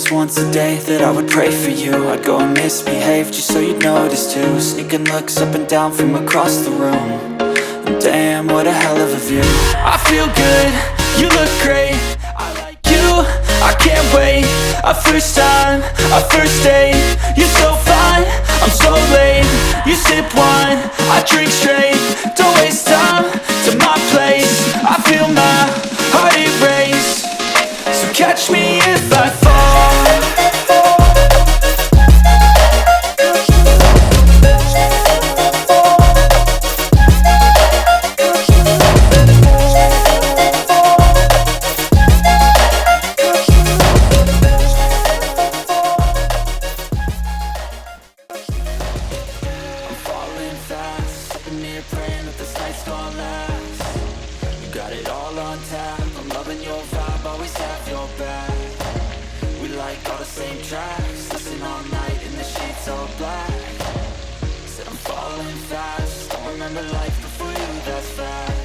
was once a day that I would pray for you. I'd go and misbehave just so you'd notice too. Sneaking looks up and down from across the room. And damn, what a hell of a view. I feel good, you look great, I like you, I can't wait. A first time, a first date. You're so fine, I'm so late. You sip wine, I drink straight. Don't waste time to my place. I feel my heart erase. So catch me if I fall. I'm falling fast, sitting here praying that this night's gonna last. You got it all on tap, I'm loving your vibe, always have your back. We like all the same tracks, listen all night in the sheets all black. Said I'm falling fast, don't remember life before you, that's fact.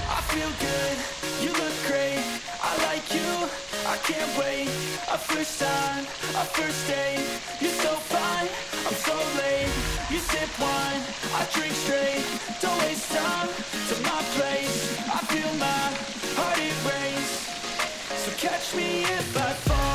I feel good, you look great, I like you, I can't wait. A first time, a first date. You're so fine, I'm so late. You sip wine, I drink straight. Don't waste time to my place. I feel my heart erase. So catch me if I fall.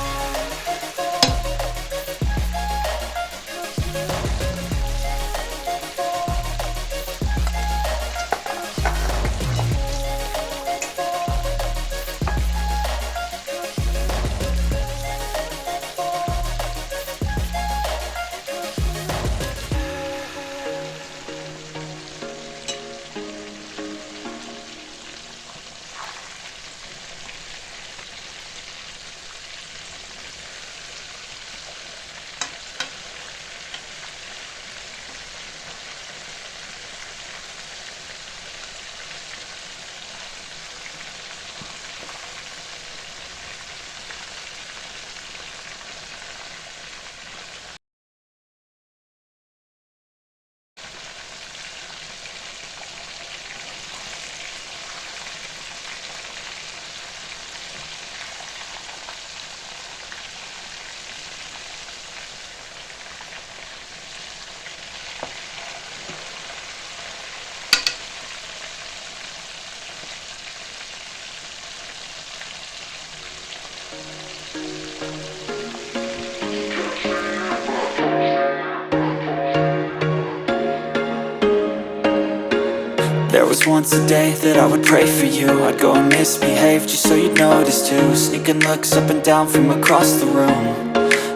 There was once a day that I would pray for you. I'd go and misbehave just so you'd notice too. Sneaking looks up and down from across the room.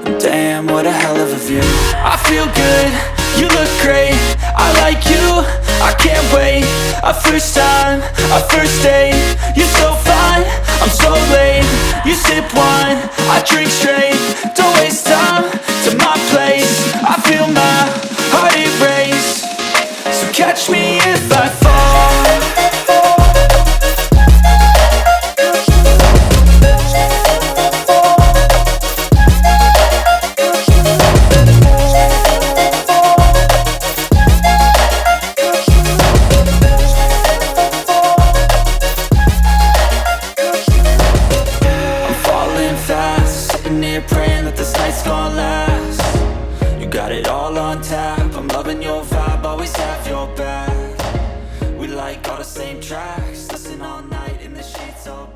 And damn, what a hell of a view. I feel good, you look great, I like you, I can't wait. A first time, a first date. You're so fine, I'm so late. You sip wine, I drink straight. Don't waste time to my place. I feel my heart erase. So catch me if I fall. I'm falling fast, sitting here praying that this night's gonna last. You got it all on tap, I'm loving your vibe, always have your back. We like all the same tracks, listen all night in the sheets all